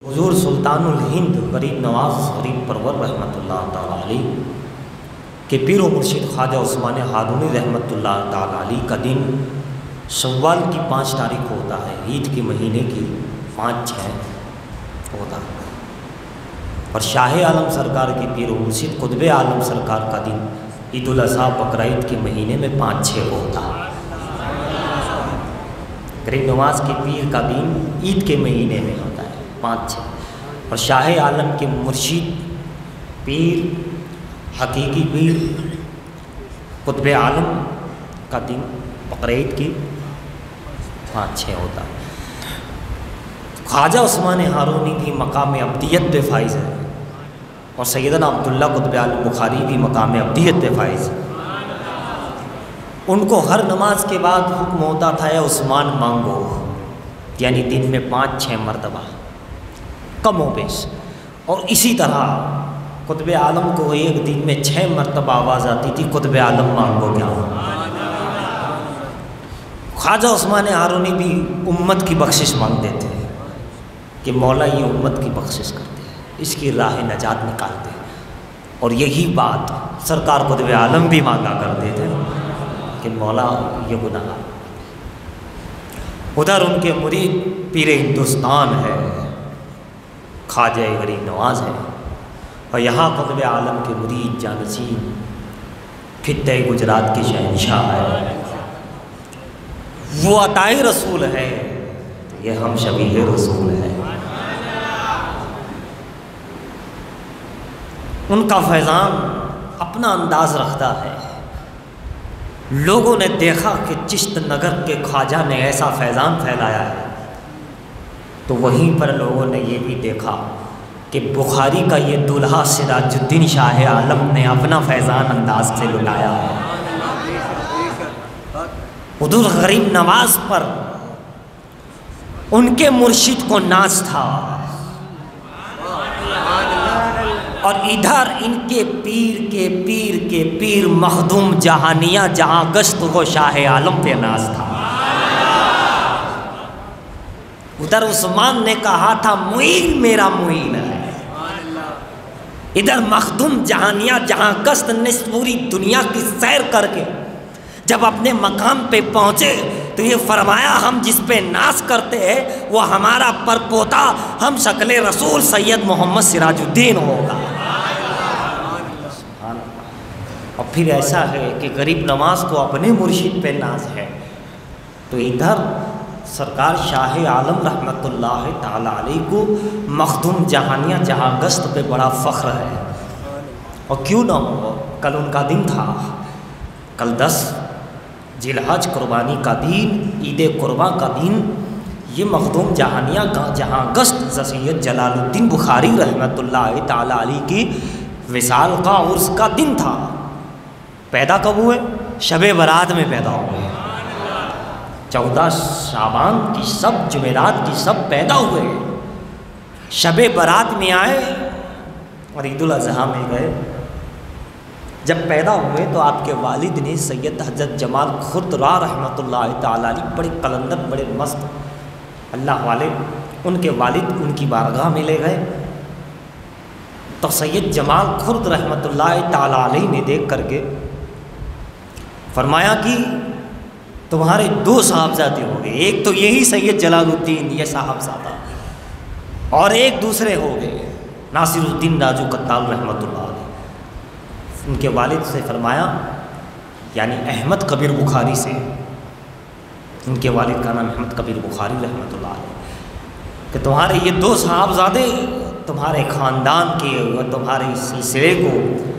حضور سلطان الہند غریب نواز غریب پرور رحمۃ اللہ تعالیٰ علیہ کے پیر و مرشد خواجہ عثمان ہارونی رحمۃ اللہ تعالیٰ علیہ کا دن شوال کی 5 تاریخ کو ہوتا ہے، عید کے مہینے کی 5-6 ہوتا ہے، اور شاہ عالم سرکار کے پیر و مرشد قطب عالم سرکار کا دن عید الاضحیٰ بقرعید کے مہینے میں 5-6 کو ہوتا ہے۔ غریب نواز کے پیر کا دن عید کے مہینے میں ہوتا ہے 5-6، اور شاہ عالم کے مرشد پیر حقیقی پیر قطب عالم کا دن بقرعید کی 5-6 ہوتا ہے۔ خواجہ عثمان ہارونی بھی مقام ابدیت پہ فائز ہے، اور سیدنا عبداللہ قطب عالم بخاری بھی مقام ابدیت پہ فائز ہے۔ ان کو ہر نماز کے بعد حکم ہوتا تھا اے عثمان مانگو، یعنی دن میں 5-6 مرتبہ کم و بیش، اور اسی طرح قطب عالم کو ایک دن میں 6 مرتبہ آواز آتی تھی قطب عالم مانگو کیا۔ خواجہ عثمان ہارونی بھی امت کی بخشش مانگتے تھے کہ مولا یہ امت کی بخشش کرتے ہیں، اس کی راہ نجات نکالتے ہیں، اور یہی بات سرکار قطب عالم بھی مانگا کرتے تھے کہ مولا یہ گناہ۔ ادھر ان کے مرید پیر ہندوستان ہے، خواجہ غریب نواز ہے، اور یہاں قطب عالم کے مرید جانشین خطۂ گجرات کے شہنشاہ ہے، وہ عطائے رسول ہے، یہ ہم شبیہ رسول ہے۔ ان کا فیضان اپنا انداز رکھتا ہے۔ لوگوں نے دیکھا کہ چشت نگر کے خواجہ نے ایسا فیضان پھیلایا ہے، تو وہیں پر لوگوں نے یہ بھی دیکھا کہ بخاری کا یہ دولہا سراج الدین شاہ عالم نے اپنا فیضان انداز سے لٹایا ہے۔ حضور غریب نواز پر ان کے مرشد کو ناز تھا، اور ادھر ان کے پیر کے پیر مخدوم جہانیہ جہاں گشت ہو شاہ عالم پہ ناز تھا۔ ادھر عثمان نے کہا تھا معین میرا معین ہے، ادھر مخدوم جہانیہ جہاں گشت نے پوری دنیا کی سیر کر کے جب اپنے مقام پہ پہنچے تو یہ فرمایا ہم جس پہ ناز کرتے ہیں وہ ہمارا پرپوتا ہم شکل رسول سید محمد سراج الدین ہوگا۔ اور پھر ایسا ہے کہ غریب نواز کو اپنے مرشد پہ ناز ہے، تو ادھر سرکار شاہ عالم رحمۃ اللہ تعالیٰ علیہ کو مخدوم جہانیہ جہاں گشت پہ بڑا فخر ہے۔ اور کیوں نہ ہو، کل ان کا دن تھا، کل 10 ذی الحج قربانی کا دن، عید قرباں کا دن، یہ مخدوم جہانیہ جہاں گشت سید جلال الدین بخاری رحمۃ اللہ تعالیٰ علیہ کی وصال کا عرس کا دن تھا۔ پیدا کب ہوئے؟ شب برات میں پیدا ہوئے، 14 شعبان کی سب جمعرات کی سب پیدا ہوئے، شب برات میں آئے اور عید الاضحیٰ میں گئے۔ جب پیدا ہوئے تو آپ کے والد نے سید حضرت جمال خردرا رحمۃ اللہ تعالیٰ علیہ بڑے قلندر بڑے مست اللہ والے، ان کے والد ان کی بارگاہ میں لے گئے، تو سید جمال خرد رحمۃ اللہ تعالیٰ علیہ نے دیکھ کر کے فرمایا کہ تمہارے 2 صاحبزادے ہو گئے، ایک تو یہی سید جلال الدین یہ صاحبزادہ، اور ایک دوسرے ہو گئے ناصر الدین راجو کتال رحمۃ اللہ علیہ۔ ان کے والد سے فرمایا، یعنی احمد کبیر بخاری سے، ان کے والد کا نام احمد کبیر بخاری رحمۃ اللہ علیہ، کہ تمہارے یہ 2 صاحبزادے تمہارے خاندان کے اور تمہارے سلسلے کو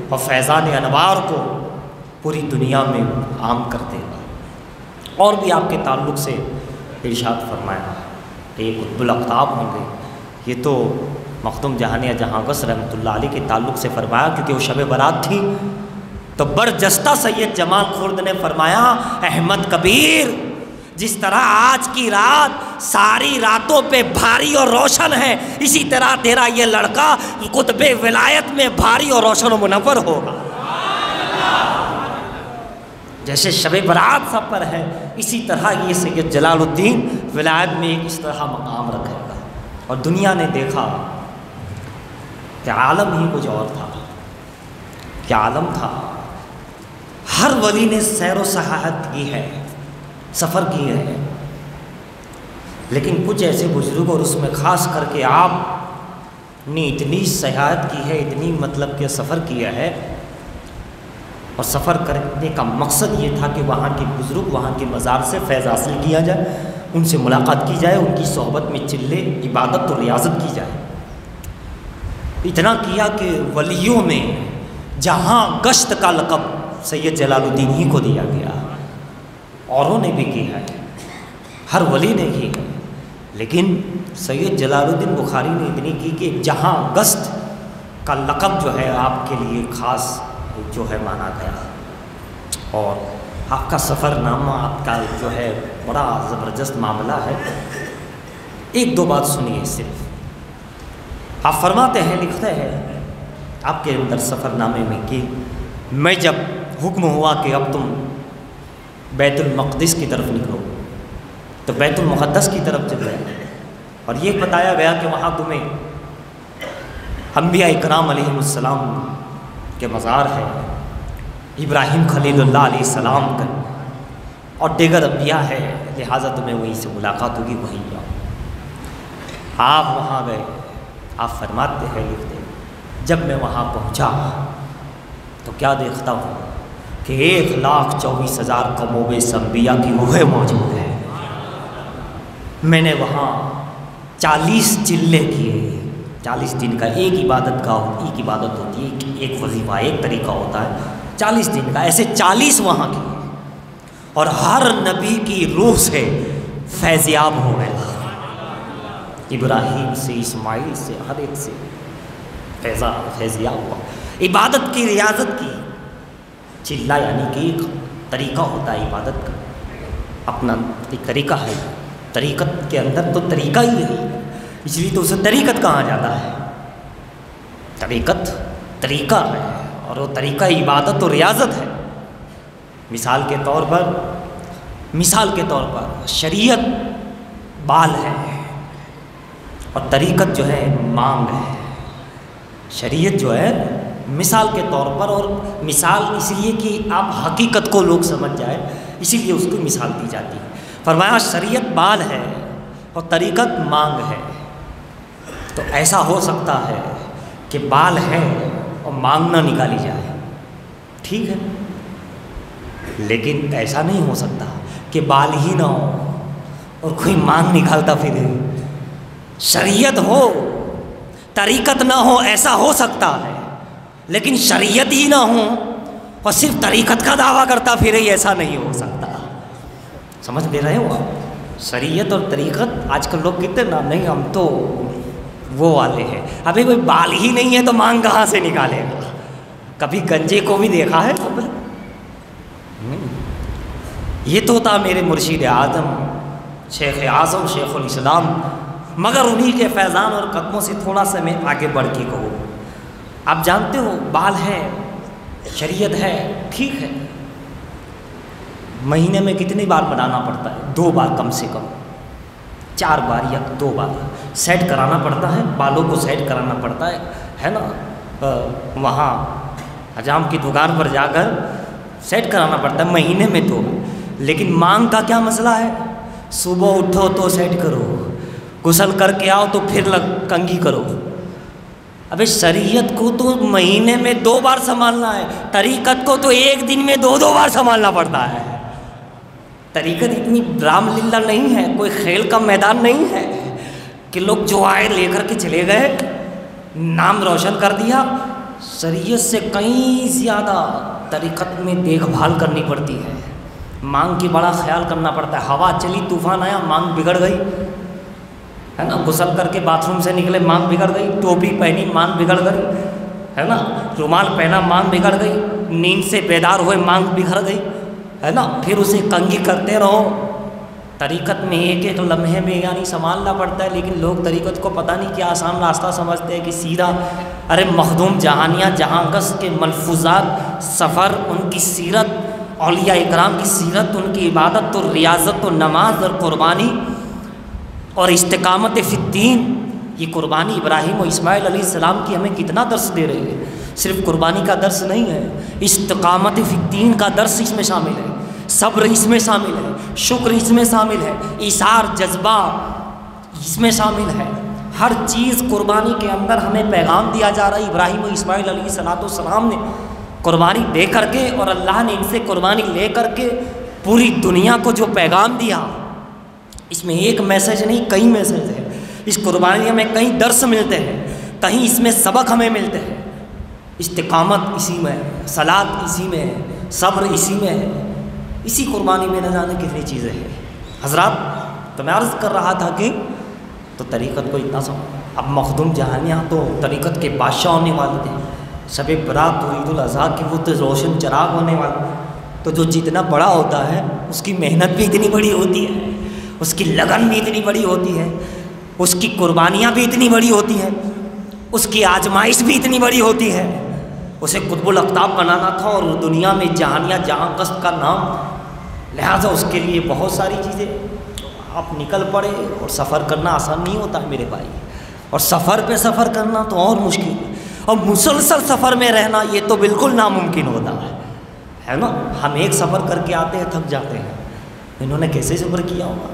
اور فیضان انوار کو پوری دنیا میں عام کر دے گا۔ اور بھی آپ کے تعلق سے ارشاد فرمایا کہ یہ قطب الاقطاب ہوں گے، یہ تو مخدوم جہانیہ جہاں گشت رحمۃ اللہ علیہ کے تعلق سے فرمایا کیونکہ وہ شب برات تھی، تو برجستہ سید جمال خرد نے فرمایا احمد کبیر، جس طرح آج کی رات ساری راتوں پہ بھاری اور روشن ہے، اسی طرح تیرا یہ لڑکا قطب ولایت میں بھاری اور روشن و منور ہوگا۔ جیسے شب برات سب پر ہے، اسی طرح یہ سید جلال الدین ولایت میں ایک اس طرح مقام رکھے گا۔ اور دنیا نے دیکھا کہ عالم ہی کچھ اور تھا، کیا عالم تھا۔ ہر ولی نے سیر و سیاحت کی ہے، سفر کی ہے، لیکن کچھ ایسے بزرگ اور اس میں خاص کر کے آپ نے اتنی سیاحت کی ہے، اتنی مطلب کہ سفر کیا ہے، اور سفر کرنے کا مقصد یہ تھا کہ وہاں کے بزرگ، وہاں کے مزار سے فیض حاصل کیا جائے، ان سے ملاقات کی جائے، ان کی صحبت میں چلے عبادت و ریاضت کی جائے۔ اتنا کیا کہ ولیوں میں جہاں گشت کا لقب سید جلال الدین ہی کو دیا گیا، اوروں نے بھی کی ہے، ہر ولی نے کی ہے، لیکن سید جلال الدین بخاری نے اتنی کی کہ جہاں گشت کا لقب جو ہے آپ کے لیے خاص جو ہے مانا گیا، اور آپ کا سفر نامہ آپ کا جو ہے بڑا زبردست معاملہ ہے۔ ایک دو بات سنیے صرف۔ آپ فرماتے ہیں، لکھتے ہیں آپ کے اندر سفر نامے میں کہ میں جب حکم ہوا کہ اب تم بیت المقدس کی طرف نکلو تو بیت المقدس کی طرف چل گئے، اور یہ بتایا گیا کہ وہاں تمہیں انبیاء اکرام علیہ السلام کے مزار ہے، ابراہیم خلیل اللہ علیہ السلام کا اور دیگر انبیاء ہے، لہٰذا تمہیں وہیں سے ملاقات ہوگی، وہیں جاؤ۔ آپ وہاں گئے، آپ فرماتے ہیں، لکھتے ہیں جب میں وہاں پہنچا تو کیا دیکھتا ہوں کہ 1,24,000 کم و بیش انبیاء کی روحیں موجود ہیں۔ میں نے وہاں 40 چلے کیے، 40 دن کا ایک عبادت ہوتی ہے، ایک وظیفہ، ایک طریقہ ہوتا ہے، 40 دن کا، ایسے 40 وہاں کیے، اور ہر نبی کی روح سے فیضیاب ہو گئے، ابراہیم سے، اسماعیل سے، ہر ایک سے فیضیاب ہوا۔ عبادت کی، ریاضت کی، چلا یعنی کہ ایک طریقہ ہوتا ہے عبادت کا، اپنا ایک طریقہ ہے، طریقت کے اندر تو طریقہ ہی ہے، اس لیے تو اسے طریقت کہا جاتا ہے۔ طریقت طریقہ ہے، اور وہ طریقہ عبادت و ریاضت ہے۔ مثال کے طور پر شریعت بال ہے اور طریقت جو ہے مانگ ہے۔ شریعت جو ہے مثال کے طور پر، اور مثال اس لیے کہ آپ حقیقت کو لوگ سمجھ جائے، اسی لیے اس کو مثال دی جاتی ہے۔ فرمایا شریعت بال ہے اور طریقت مانگ ہے، تو ایسا ہو سکتا ہے کہ بال ہے اور مانگ نہ نکالی جائے، ٹھیک ہے، لیکن ایسا نہیں ہو سکتا کہ بال ہی نہ ہو اور کوئی مانگ نکالتا پھرے۔ شریعت ہو، طریقت نہ ہو، ایسا ہو سکتا ہے، لیکن شریعت ہی نہ ہو اور صرف طریقت کا دعویٰ کرتا پھرے، ایسا نہیں ہو سکتا۔ سمجھ لے رہے ہو؟ شریعت اور طریقت آج کل لوگ کہتے ہیں نا، نہیں ہم تو وہ والے ہیں، ابھی کوئی بال ہی نہیں ہے تو مانگ کہاں سے نکالے گا؟ کبھی گنجے کو بھی دیکھا ہے؟ یہ تو تھا میرے مرشد اعظم شیخ اعظم شیخ الاسلام، مگر انہی کے فیضان اور قدموں سے تھوڑا سا میں آگے بڑھ کے کہوں، آپ جانتے ہو بال ہے، شریعت ہے، ٹھیک ہے، مہینے میں کتنی بار بنانا پڑتا ہے؟ 2 بار کم سے کم، 4 بار یا 2 بار سیٹ کرانا پڑتا ہے، بالوں کو سیٹ کرانا پڑتا ہے نا، وہاں حجام کی دکان پر جا کر سیٹ کرانا پڑتا ہے مہینے میں 2 بار۔ لیکن مانگ کا کیا مسئلہ ہے؟ صبح اٹھو تو سیٹ کرو، غسل کر کے آؤ تو پھر کنگھی کرو۔ ابے شریعت کو تو مہینے میں 2 بار سنبھالنا ہے، طریقت کو تو ایک دن میں 2 بار سنبھالنا پڑتا ہے۔ طریقت اتنی رام لیلا نہیں ہے، کوئی کھیل کا میدان نہیں ہے کہ لوگ جو آئے لے کر کے چلے گئے، نام روشن کر دیا۔ شریعت سے کہیں زیادہ طریقت میں دیکھ بھال کرنی پڑتی ہے، مانگ کی بڑا خیال کرنا پڑتا ہے۔ ہوا چلی، طوفان آیا، مانگ بگڑ گئی، ہے نا، غسل کر کے باتھ روم سے نکلے، مانگ بگڑ گئی، ٹوپی پہنی، مانگ بگڑ گئی، ہے نا، رومال پہنا، مانگ بگڑ گئی، نیند سے بیدار ہوئے، مانگ بگڑ گئی، ہے نا، پھر اسے کنگھی کرتے رہو۔ طریقت میں ایک ایک لمحے میں یعنی سنبھالنا پڑتا ہے، لیکن لوگ طریقت کو پتہ نہیں کیا آسان راستہ سمجھتے ہیں کہ سیدھا، ارے مخدوم جہانیہ جہاں گس کے ملفوظات، سفر، ان کی سیرت، اولیاء اکرام کی سیرت، ان کی عبادت اور ریاضت و نماز اور قربانی اور استقامت فی الدین یہ قربانی ابراہیم و اسماعیل علیہ السلام کی ہمیں کتنا درس دے رہی ہے. صرف قربانی کا درس نہیں ہے، استقامت فی الدین کا درس اس میں شامل ہے، صبر اس میں شامل ہے، شکر اس میں شامل ہے، ایثار جذبہ اس میں شامل ہے. ہر چیز قربانی کے اندر ہمیں پیغام دیا جا رہا ہے. ابراہیم و اسماعیل علیہ السلام نے قربانی دے کر کے اور اللہ نے ان سے قربانی لے کر کے پوری دنیا کو جو پیغام دیا، اس میں ایک میسج نہیں کئی میسج ہے. اس قربانی ہمیں کئی درس ملتے ہیں، کہیں اس میں سبق ہمیں ملتے ہیں. استقامت اسی میں ہے، صلاۃ اسی میں ہے، صبر اسی میں ہے. اسی قربانی میں نہ جانے کتنی چیزیں ہیں. حضرات تو میں عرض کر رہا تھا کہ تو طریقت کو اتنا اب مخدوم جہانیاں تو طریقت کے بادشاہ ہونے والے تھے. شب برات عید الاضحیٰ کی وہ تو روشن چراغ ہونے والا. تو جو جتنا بڑا ہوتا ہے اس کی محنت بھی اتنی بڑی ہوتی ہے، اس کی لگن بھی اتنی بڑی ہوتی ہے، اس کی قربانیاں بھی اتنی بڑی ہوتی ہیں، اس کی آزمائش بھی اتنی بڑی ہوتی ہے. اسے قطب الاقطاب بنانا تھا اور دنیا میں جہانیاں جہاں قصد کا نام، لہٰذا اس کے لیے بہت ساری چیزیں. آپ نکل پڑے اور سفر کرنا آسان نہیں ہوتا ہے میرے بھائی، اور سفر پہ سفر کرنا تو اور مشکل ہے، اور مسلسل سفر میں رہنا یہ تو بالکل ناممکن ہوتا ہے نا. ہم ایک سفر کر کے آتے ہیں تھک جاتے ہیں. انہوں نے کیسے سفر کیا ہوگا،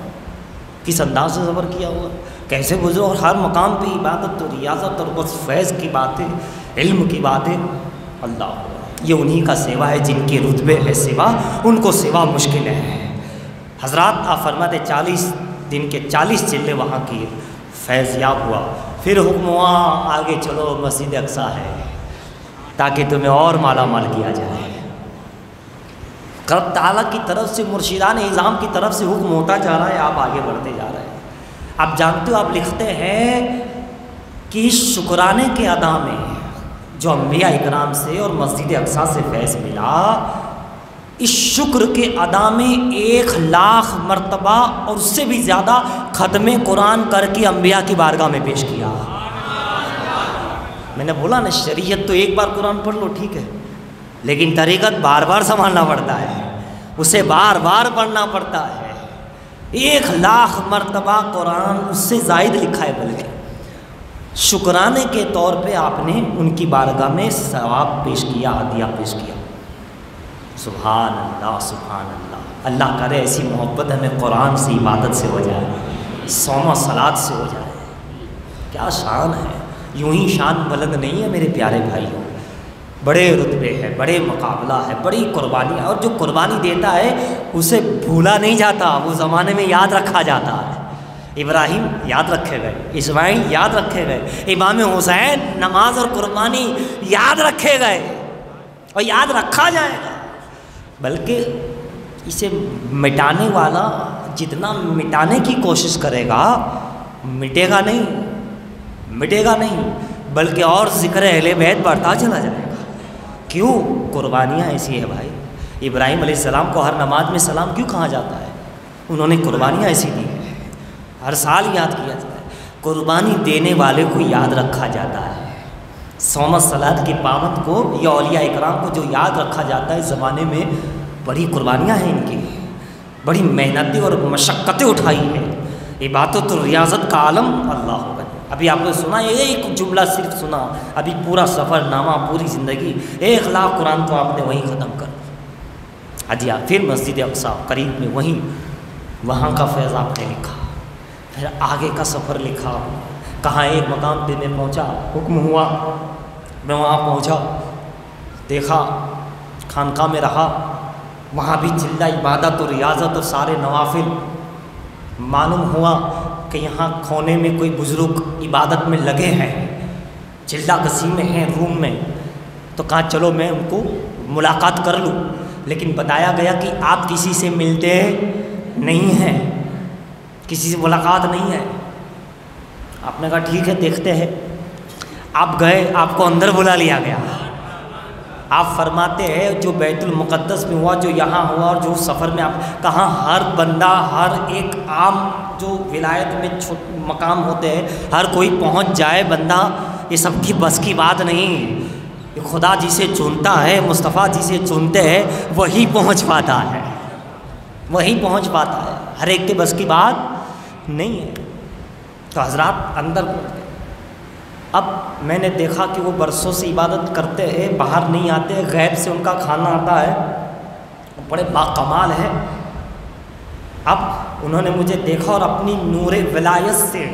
کس انداز سے سفر کیا ہوگا، کیسے گزرو، اور ہر مقام پہ عبادت اور ریاضت اور بس فیض کی باتیں، علم کی باتیں. اللہ یہ انہی کا سیوا ہے جن کے رتبے ہے سوا، ان کو سوا مشکل ہے. حضرات آپ فرماتے 40 دن کے 40 چلے وہاں کی فیض یاب ہوا. پھر حکم ہوا آگے چلو مسجد اقصیٰ ہے تاکہ تمہیں اور مالا مال کیا جائے. رب تعالیٰ کی طرف سے مرشدان اعظام کی طرف سے حکم ہوتا جا رہا ہے، آپ آگے بڑھتے جا رہے ہیں. آپ جانتے ہو، آپ لکھتے ہیں کہ شکرانے کے ادا میں جو انبیاء اکرام سے اور مسجد اقصیٰ سے فیض ملا، اس شکر کے ادا میں 1,00,000 مرتبہ اور اس سے بھی زیادہ ختم قرآن کر کے انبیاء کی بارگاہ میں پیش کیا. میں نے بولا نا، شریعت تو ایک بار قرآن پڑھ لو ٹھیک ہے، لیکن طریقت بار بار سنبھالنا پڑتا ہے، اسے بار بار پڑھنا پڑتا ہے. 1,00,000 مرتبہ قرآن اس سے زائد لکھا ہے. بلکہ شکرانے کے طور پہ آپ نے ان کی بارگاہ میں ثواب پیش کیا، ہدیہ پیش کیا. سبحان اللہ سبحان اللہ. اللہ کرے ایسی محبت ہمیں قرآن سے، عبادت سے ہو جائے، صوم و صلاۃ سے ہو جائے. کیا شان ہے. یوں ہی شان بلند نہیں ہے میرے پیارے بھائیوں، بڑے رتبے ہے، بڑے مقابلہ ہے، بڑی قربانی ہے. اور جو قربانی دیتا ہے اسے بھولا نہیں جاتا، وہ زمانے میں یاد رکھا جاتا ہے. ابراہیم یاد رکھے گئے، اسماعیل یاد رکھے گئے، امام حسین نماز اور قربانی یاد رکھے گئے اور یاد رکھا جائے گا. بلکہ اسے مٹانے والا جتنا مٹانے کی کوشش کرے گا مٹے گا نہیں، بلکہ اور ذکر اہل بیت بڑھتا چلا جائے گا. کیوں؟ قربانیاں ایسی ہے بھائی. ابراہیم علیہ السلام کو ہر نماز میں سلام کیوں کہا جاتا ہے؟ انہوں نے قربانیاں ایسی دی ہیں، ہر سال یاد کیا جاتا ہے. قربانی دینے والے کو یاد رکھا جاتا ہے. صوم صلاۃ کی پابند کو یا اولیاء اکرام کو جو یاد رکھا جاتا ہے، اس زمانے میں بڑی قربانیاں ہیں ان کی، بڑی محنتیں اور مشقتیں اٹھائی ہیں. عبادت اور ریاضت کا عالم اللہ ہوگا. ابھی آپ نے سنا ایک جملہ صرف سنا، ابھی پورا سفر نامہ، پوری زندگی 1,00,000 قرآن تو آپ نے وہیں ختم کر دیا. پھر مسجد اقصیٰ قریب میں وہاں کا فیض آپ نے لکھا. پھر آگے کا سفر لکھا. کہاں ایک مقام پہ میں پہنچا، حکم ہوا، میں وہاں پہنچا، دیکھا، خانقاہ میں رہا، وہاں بھی چلہ عبادت اور ریاضت اور سارے نوافل. معلوم ہوا کہ یہاں کونے میں کوئی بزرگ عبادت میں لگے ہیں، چلہ کسی میں ہیں روم میں. تو کہا چلو میں ان کو ملاقات کر لوں. لیکن بتایا گیا کہ آپ کسی سے ملتے نہیں ہیں، کسی سے ملاقات نہیں ہے. آپ نے کہا ٹھیک ہے دیکھتے ہیں. آپ گئے، آپ کو اندر بلا لیا گیا. آپ فرماتے ہیں جو بیت المقدس میں ہوا، جو یہاں ہوا، اور جو سفر میں آپ کہاں ہر بندہ، ہر ایک عام جو ولایت میں مقام ہوتے ہیں ہر کوئی پہنچ جائے بندہ، یہ سب کی بس کی بات نہیں. خدا جسے چنتا ہے، مصطفیٰ جسے چنتے ہیں وہی پہنچ پاتا ہے، ہر ایک کے بس کی بات نہیں ہے. تو حضرات اندر اب میں نے دیکھا کہ وہ برسوں سے عبادت کرتے ہیں، باہر نہیں آتے، غیب سے ان کا کھانا آتا ہے، بڑے باکمال ہے۔ اب انہوں نے مجھے دیکھا اور اپنی نور ولایت سے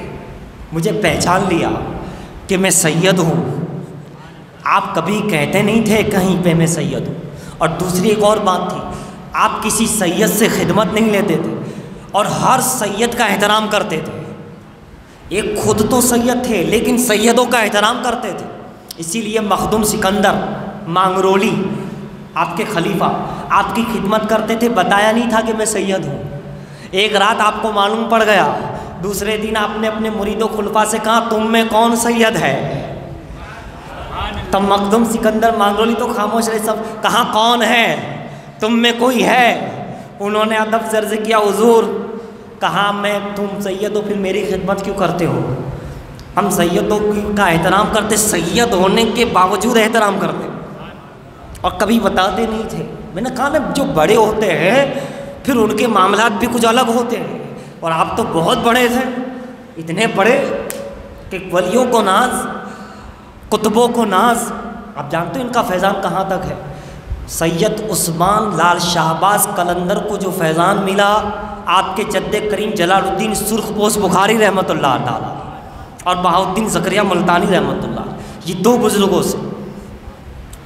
مجھے پہچان لیا کہ میں سید ہوں۔ آپ کبھی کہتے نہیں تھے کہیں پہ میں سید ہوں۔ اور دوسری ایک اور بات تھی، آپ کسی سید سے خدمت نہیں لیتے تھے اور ہر سید کا احترام کرتے تھے۔ ایک خود تو سید تھے لیکن سیدوں کا احترام کرتے تھے۔ اسی لیے مخدوم سکندر مانگرولی آپ کے خلیفہ آپ کی خدمت کرتے تھے، بتایا نہیں تھا کہ میں سید ہوں۔ ایک رات آپ کو معلوم پڑ گیا، دوسرے دن آپ نے اپنے مرید و خلفاء سے کہا تم میں کون سید ہے؟ تب مخدوم سکندر مانگرولی تو خاموش رہے، سب کہاں کون ہے؟ تم میں کوئی ہے؟ انہوں نے ادب سے عرض کیا حضور، کہا میں تم سید ہو پھر میری خدمت کیوں کرتے ہو؟ ہم سیدوں کا احترام کرتے، سید ہونے کے باوجود احترام کرتے اور کبھی بتاتے نہیں تھے۔ میں نے کہا نا جو بڑے ہوتے ہیں پھر ان کے معاملات بھی کچھ الگ ہوتے ہیں، اور آپ تو بہت بڑے تھے، اتنے بڑے کہ ولیوں کو ناز، قطبوں کو ناز۔ آپ جانتے ہیں ان کا فیضان کہاں تک ہے؟ سید عثمان لال شہباز قلندر کو جو فیضان ملا آپ کے جد کریم جلال الدین سرخ پوش بخاری رحمۃ اللہ تعالیٰ اور بہاؤالدین زکریا ملتانی رحمۃ اللہ، یہ دو بزرگوں سے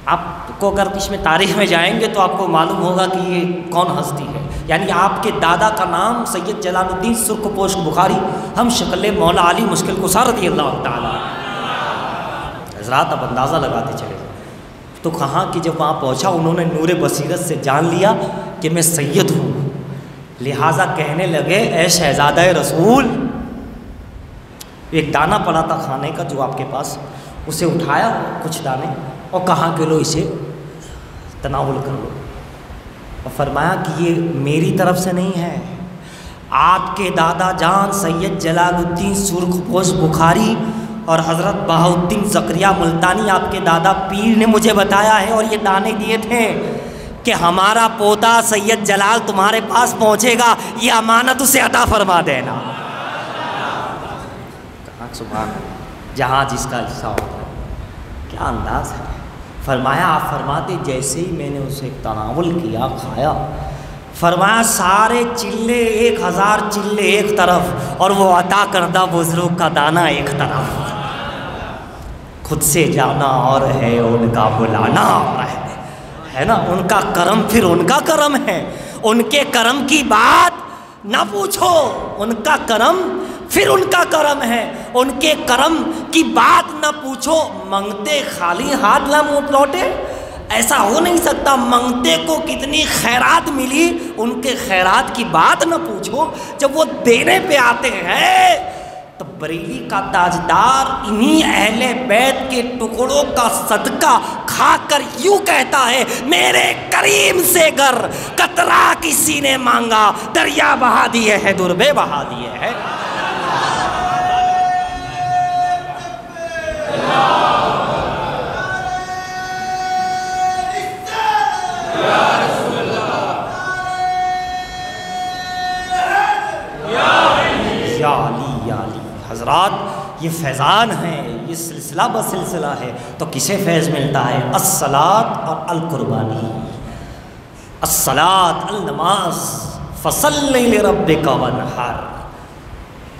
آپ کو اگر اس میں تاریخ میں جائیں گے تو آپ کو معلوم ہوگا کہ یہ کون ہستی ہے۔ یعنی آپ کے دادا کا نام سید جلال الدین سرخ پوش بخاری، ہم شکل مولا علی مشکل کشا رضی اللہ تعالیٰ۔ حضرات اب اندازہ لگاتے چلے تو کہاں کہ جب وہاں پہنچا انہوں نے نور بصیرت سے جان لیا کہ میں سید ہوں، لہٰذا کہنے لگے اے شہزادہ رسول، ایک دانہ پڑا تھا کھانے کا جو آپ کے پاس، اسے اٹھایا کچھ دانے اور کہا کہ لو اسے تناول کر لو، اور فرمایا کہ یہ میری طرف سے نہیں ہے، آپ کے دادا جان سید جلال الدین سرخ پوش بخاری اور حضرت بہاؤالدین زکریا ملتانی آپ کے دادا پیر نے مجھے بتایا ہے اور یہ دانے دیے تھے کہ ہمارا پوتا سید جلال تمہارے پاس پہنچے گا، یہ امانت اسے عطا فرما دینا۔ سبحان اللہ، جہاں جس کا حصہ ہوتا ہے، کیا انداز ہے۔ فرمایا آپ فرماتے جیسے ہی میں نے اسے تناول کیا، کھایا، فرمایا سارے چلے 1000 چلے ایک طرف اور وہ عطا کردہ بزرگ کا دانہ ایک طرف، خود سے جانا اور ہے ان کا بلانا ہے نا، ان کا کرم پھر ان کا کرم ہے، ان کے کرم کی بات نہ پوچھو، ان کا کرم پھر ان کا کرم ہے، ان کے کرم کی بات نہ پوچھو، منگتے خالی ہاتھ نہ لوٹے، ایسا ہو نہیں سکتا، منگتے کو کتنی خیرات ملی، ان کے خیرات کی بات نہ پوچھو، جب وہ دینے پہ آتے ہیں تو بریلی کا تاجدار انہی اہل بیت کے ٹکڑوں کا صدقہ کھا کر یوں کہتا ہے میرے کریم سے گر قطرہ کسی نے مانگا، دریا بہا دیے ہے دربے بہا دیے ہے۔ یا علی حضرات، یہ فیضان ہے، یہ سلسلہ بسلسلہ ہے، تو کسے فیض ملتا ہے؟ الصلاۃ اور القربانی، الصلاۃ النماز، فصلی لربک وانحر،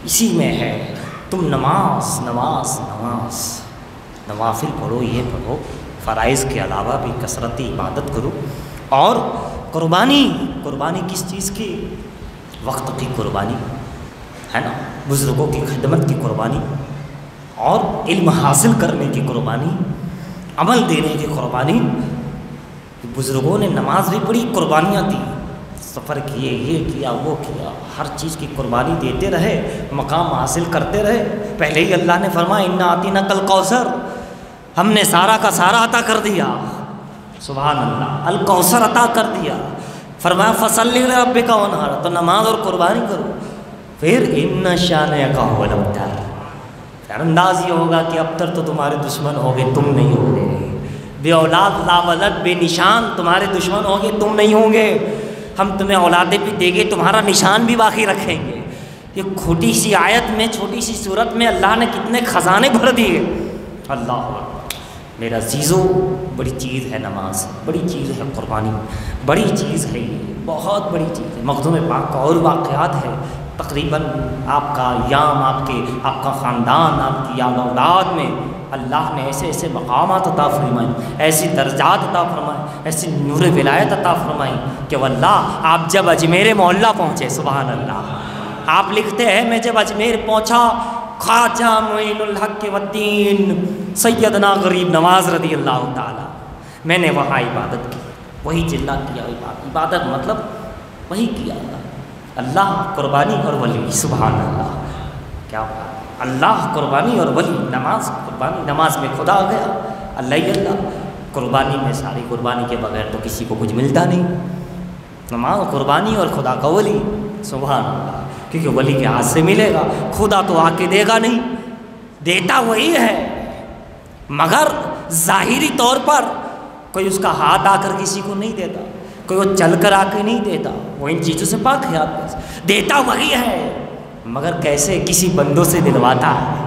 اسی میں ہے۔ تم نماز نماز نماز نوافل پڑھو، یہ پڑھو، فرائض کے علاوہ بھی کثرتی عبادت کرو، اور قربانی، قربانی کس چیز کی؟ وقت کی قربانی ہے نا، بزرگوں کی خدمت کی قربانی، اور علم حاصل کرنے کی قربانی، عمل دینے کی قربانی۔ بزرگوں نے نماز بھی پڑھی، قربانیاں دی، سفر کیے، یہ کیا وہ کیا، ہر چیز کی قربانی دیتے رہے، مقام حاصل کرتے رہے۔ پہلے ہی اللہ نے فرمایا انا اعطیناک الکوثر، ہم نے سارا کا سارا عطا کر دیا، سبحان اللہ، الکوثر عطا کر دیا۔ فرمایا فصلی لربک وانحر، تو نماز اور قربانی کرو۔ پھر ان شانئک ھو الابتر، پھر انداز یہ ہوگا کہ ابتر تو تمہارے دشمن ہوگے، تم نہیں ہوگے، بے اولاد لا ولد بے نشان تمہارے دشمن ہوگے، تم نہیں ہوں گے، ہم تمہیں اولادیں بھی دیں گے، تمہارا نشان بھی باقی رکھیں گے۔ یہ چھوٹی سی آیت میں، چھوٹی سی صورت میں اللہ نے کتنے خزانے بھر دیے، اللہ اکبر۔ میرا عزیزو، بڑی چیز ہے نماز، بڑی چیز ہے قربانی، بڑی چیز ہے، یہ بہت بڑی چیز ہے۔ مخدوم پاک کا اور واقعات ہے، تقریباً آپ کا ایام، آپ کا خاندان، آپ کی اولاد میں اللہ نے ایسے ایسے مقامات عطا فرمائیں، ایسی درجات عطا فرمائیں، ایسی نور ولایت عطا فرمائیں کہ واللہ آپ جب اجمیر معلیٰ پہنچے، سبحان اللہ، آپ لکھتے ہیں میں جب اجمیر پہنچا، خواجہ معین الحق والدین سیدنا غریب نواز رضی اللہ تعالیٰ، میں نے وہاں عبادت کی، وہی چلا کیا، عبادت مطلب وہی کیا، اللہ قربانی اور ولی، سبحان اللہ، کیا بات، اللہ قربانی اور ولی، نماز قربانی، نماز میں خدا آ گیا، اللہ قربانی میں ساری قربانی کے بغیر تو کسی کو کچھ ملتا نہیں، نماز قربانی اور خدا کا ولی، سبحان اللہ، کیونکہ ولی کے ہاتھ سے ملے گا، خدا تو آ کے دے گا نہیں، دیتا وہی ہے، مگر ظاہری طور پر کوئی اس کا ہاتھ آ کر کسی کو نہیں دیتا، کوئی وہ چل کر آ کے نہیں دیتا، وہ ان چیزوں سے پاک ہے، دیتا وہی ہے، مگر کیسے کسی بندوں سے دلواتا ہے،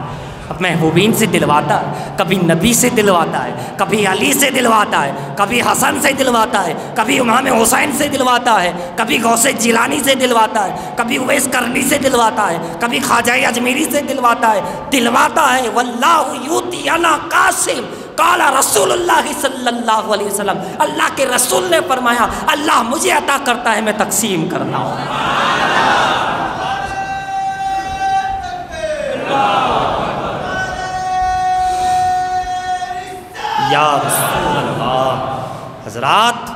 اب محبوبین سے دلواتا ہے، کبھی نبی سے دلواتا ہے، کبھی علی سے دلواتا ہے، کبھی حسن سے دلواتا ہے، کبھی امام حسین سے دلواتا ہے، کبھی غوث جیلانی سے دلواتا ہے، کبھی اویس کرنی سے دلواتا ہے، کبھی خواجہ اجمیری سے دلواتا ہے، واللہ یؤتی انا قاسم، قال رسول اللہ صلی اللہ علیہ وسلم، اللہ کے رسول نے فرمایا اللہ مجھے عطا کرتا ہے، میں تقسیم کرتا ہوں۔ یا رسول اللہ، حضرات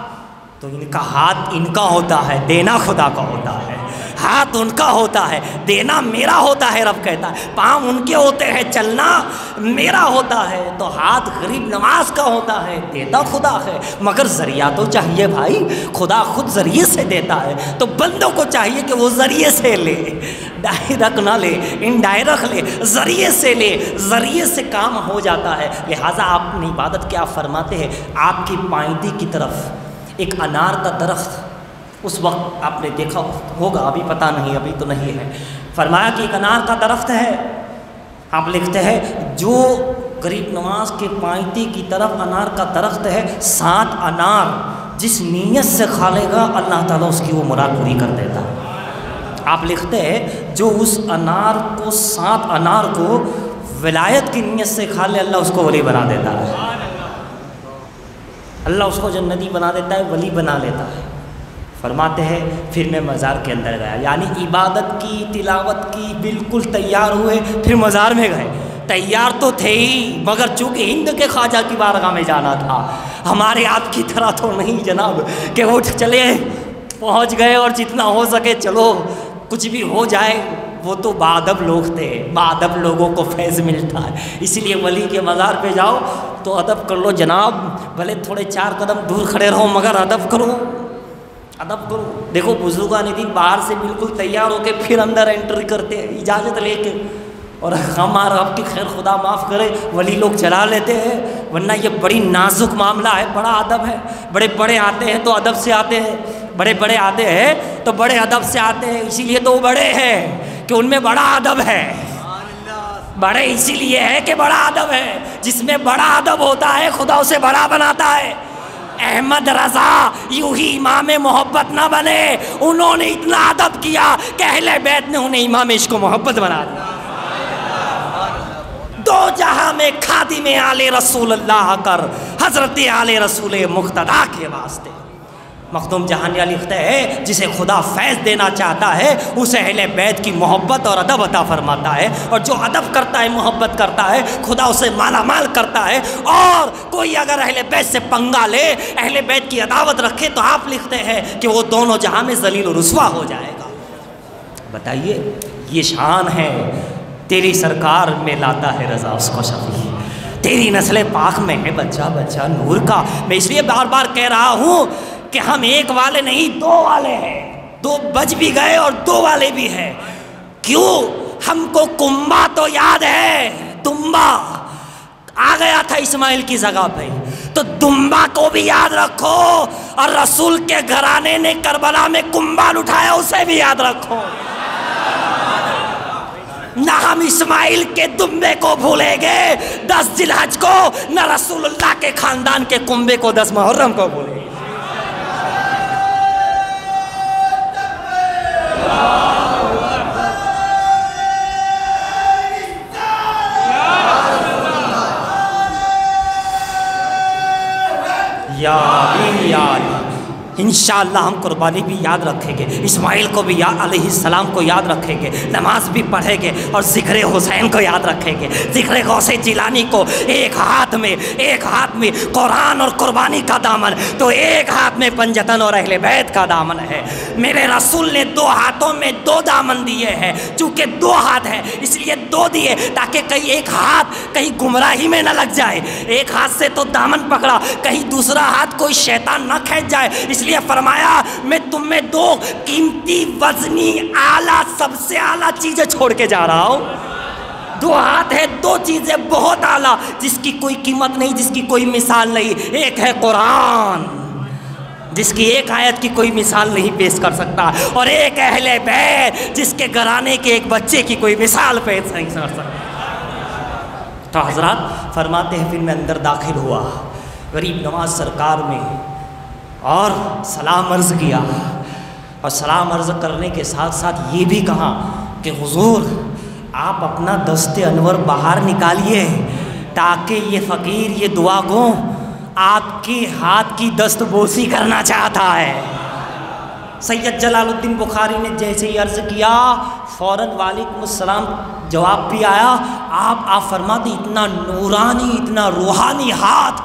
تو ان کا ہاتھ ان کا ہوتا ہے، دینا خدا کا ہوتا ہے، ہاتھ ان کا ہوتا ہے، دینا میرا ہوتا ہے، رب کہتا ہے، پاؤں ان کے ہوتے ہیں، چلنا میرا ہوتا ہے، تو ہاتھ غریب نواز کا ہوتا ہے، دیتا خدا ہے، مگر ذریعہ تو چاہیے بھائی، خدا خود ذریعے سے دیتا ہے، تو بندوں کو چاہیے کہ وہ ذریعے سے لے، ڈائریکٹ نہ لے، انڈائریکٹ لے، ذریعے سے لے، ذریعے سے کام ہو جاتا ہے۔ لہٰذا آپ نے عبادت کیا فرماتے ہیں، آپ کی پائیدی کی طرف ایک انار کا درخت، اس وقت آپ نے دیکھا ہوگا، ابھی پتہ نہیں، ابھی تو نہیں ہے، فرمایا کہ ایک انار کا درخت ہے، آپ لکھتے ہیں جو غریب نواز کے پائیدی کی طرف انار کا درخت ہے، 7 انار جس نیت سے کھا لے گا اللہ تعالیٰ اس کی وہ مراد پوری کر دیتا ہے۔ آپ لکھتے ہیں جو اس انار کو 7 انار کو ولایت کی نیت سے کھا لے اللہ اس کو ولی بنا دیتا ہے، اللہ اس کو جنتی بنا دیتا ہے، ولی بنا لیتا ہے۔ فرماتے ہیں پھر میں مزار کے اندر گیا، یعنی عبادت کی، تلاوت کی، بالکل تیار ہوئے، پھر مزار میں گئے، تیار تو تھے ہی، مگر چونکہ ہند کے خواجہ کی بارگاہ میں جانا تھا، ہمارے آپ کی طرح تو نہیں جناب کہ اٹھ چلے پہنچ گئے اور جتنا ہو سکے چلو کچھ بھی ہو جائے، وہ تو باادب لوگ تھے، باادب لوگوں کو فیض ملتا ہے، اسی لیے ولی کے مزار پہ جاؤ تو ادب کر لو جناب، بھلے تھوڑے 4 قدم دور کھڑے رہو مگر ادب کرو، ادب کرو۔ دیکھو بزرگان دین باہر سے بالکل تیار ہو کے پھر اندر انٹری کرتے ہیں اجازت لے کے، اور ہمارا آپ کی خیر خدا معاف کرے ولی لوگ چلا لیتے ہیں، ورنہ یہ بڑی نازک معاملہ ہے، بڑا ادب ہے، بڑے بڑے آتے ہیں تو ادب سے آتے ہیں، بڑے بڑے آتے ہیں تو بڑے ادب سے آتے ہیں، اسی لیے تو وہ بڑے ہیں کہ ان میں بڑا ادب ہے، بڑے اسی لیے ہے کہ بڑا ادب ہے، جس میں بڑا ادب ہوتا ہے خدا اسے بڑا بناتا ہے۔ احمد رضا یوں ہی امام محبت نہ بنے، انہوں نے اتنا ادب کیا کہ اہل بیت نے انہیں امام عشق و محبت بنا دیا۔ 2 جہاں میں خادم آل رسول اللہ کر، حضرت آل رسول مقتدیٰ کے واسطے۔ مخدوم جہانیہ لکھتے ہیں جسے خدا فیض دینا چاہتا ہے اسے اہل بیت کی محبت اور ادب عطا فرماتا ہے، اور جو ادب کرتا ہے، محبت کرتا ہے، خدا اسے مالا مال کرتا ہے، اور کوئی اگر اہل بیت سے پنگا لے، اہل بیت کی عداوت رکھے تو آپ لکھتے ہیں کہ وہ دونوں جہاں میں ذلیل و رسوا ہو جائے گا۔ بتائیے یہ شان ہے، تیری سرکار میں لاتا ہے رضا اس کو شفیع، تیری نسل پاک میں ہے بچہ بچہ نور کا۔ میں اس لیے بار بار کہہ رہا ہوں کہ ہم ایک والے نہیں 2 والے ہیں، 2 بج بھی گئے اور 2 والے بھی ہیں۔ کیوں؟ ہم کو کنبا تو یاد ہے، دمبا آ گیا تھا اسماعیل کی جگہ پہ، تو دمبا کو بھی یاد رکھو، اور رسول کے گھرانے نے کربلا میں کنبا اٹھایا اسے بھی یاد رکھو۔ نہ ہم اسماعیل کے دمبے کو بھولیں گے 10 ذی الحج کو، نہ رسول اللہ کے خاندان کے کنبے کو 10 محرم کو بھولیں گے۔ یا انشاءاللہ ہم قربانی بھی یاد رکھیں گے، اسماعیل کو بھی علیہ السلام کو یاد رکھیں گے، نماز بھی پڑھیں گے، اور ذکر حسین کو یاد رکھیں گے، ذکر غوث جیلانی کو۔ ایک ہاتھ میں قرآن اور قربانی کا دامن، تو ایک ہاتھ میں پنجتن اور اہل بیت کا دامن ہے۔ میرے رسول نے 2 ہاتھوں میں 2 دامن دیے ہیں، چونکہ 2 ہاتھ ہیں اس لیے 2 دیے، تاکہ کہیں ایک ہاتھ کہیں گمراہی میں نہ لگ جائے۔ ایک ہاتھ سے تو دامن پکڑا، کہیں دوسرا ہاتھ کوئی شیطان نہ کھینچ جائے، اس لیے فرمایا میں تم میں 2 قیمتی وزنی اعلیٰ سب سے اعلیٰ چیزیں چھوڑ کے جا رہا ہوں۔ 2 ہاتھ ہے، 2 چیزیں بہت اعلیٰ، جس کی کوئی قیمت نہیں، جس کی کوئی مثال نہیں۔ ایک ہے قرآن، جس کی ایک آیت کی کوئی مثال نہیں پیش کر سکتا، اور ایک اہل بیت، جس کے گھرانے کے ایک بچے کی کوئی مثال پیش نہیں کر سکتا۔ تو حضرات فرماتے ہیں پھر میں اندر داخل ہوا غریب نواز سرکار میں، اور سلام عرض کیا، اور سلام عرض کرنے کے ساتھ ساتھ یہ بھی کہا کہ حضور آپ اپنا دست انور باہر نکالیے، تاکہ یہ فقیر یہ دعا گو آپ کے ہاتھ کی دست بوسی کرنا چاہتا ہے۔ سید جلال الدین بخاری نے جیسے ہی عرض کیا فوراً وعلیکم السلام جواب بھی آیا۔ آپ فرماتے اتنا نورانی اتنا روحانی ہاتھ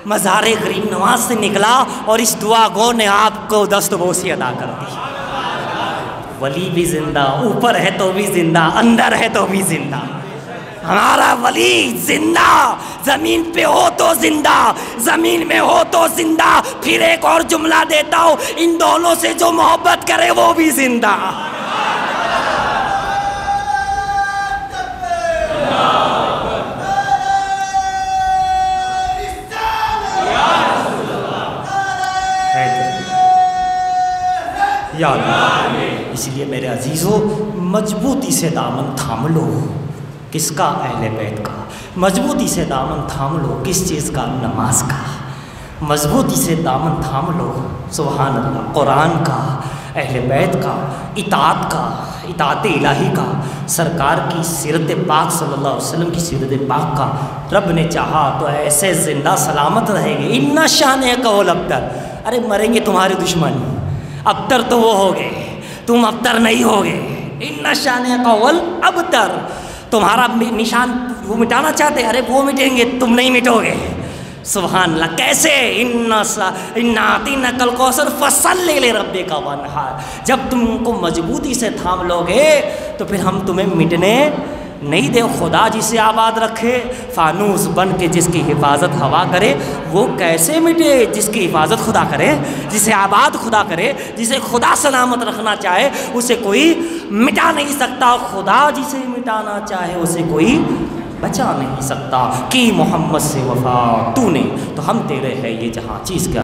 مزار غریب نواز سے نکلا، اور اس دعا گو نے آپ کو دست بوسی ادا کر دی۔ ولی بھی زندہ، اوپر ہے تو بھی زندہ، اندر ہے تو بھی زندہ، ہمارا ولی زندہ، زمین پہ ہو تو زندہ، زمین میں ہو تو زندہ۔ پھر ایک اور جملہ دیتا ہوں، ان دونوں سے جو محبت کرے وہ بھی زندہ۔ یا اللہ، اس لیے میرے عزیزو مضبوطی سے دامن تھام لو۔ کس کا؟ اہل بیت کا۔ مضبوطی سے دامن تھام لو۔ کس چیز کا؟ نماز کا۔ مضبوطی سے دامن تھام لو، سبحان اللہ، قرآن کا، اہل بیت کا، اطاعت کا، اطاعت الہی کا، سرکار کی سیرت پاک صلی اللہ علیہ وسلم کی سیرت پاک کا۔ رب نے چاہا تو ایسے زندہ سلامت رہیں گے۔ اِنَّ شَانِئَکَ هُوَ الْأَبْتَرُ، ارے مریں گے تمہارے دشمن، ابتر تو وہ ہوگے، تم ابتر نہیں ہوگے۔ اِنَّ شَانِئَکَ هُوَ الْأَبْتَرُ، تمہارا نشان وہ مٹانا چاہتے، ارے وہ مٹیں گے، تم نہیں مٹو گے۔ سبحان اللہ، کیسے؟ اِنَّا أَعْطَيْنَاكَ الْكَوْثَرَ فَصَلِّ لِرَبِّكَ وَانْحَرْ۔ جب تم ان کو مضبوطی سے تھام لو گے تو پھر ہم تمہیں مٹنے نہیں دے۔ خدا جسے آباد رکھے، فانوس بن کے جس کی حفاظت ہوا کرے، وہ کیسے مٹے؟ جس کی حفاظت خدا کرے، جسے آباد خدا کرے، جسے خدا سلامت رکھنا چاہے، اسے کوئی مٹا نہیں سکتا۔ خدا جسے مٹانا چاہے اسے کوئی بچا نہیں سکتا۔ کی محمد سے وفا تو نے، تو ہم تیرے ہے یہ جہاں چیز کا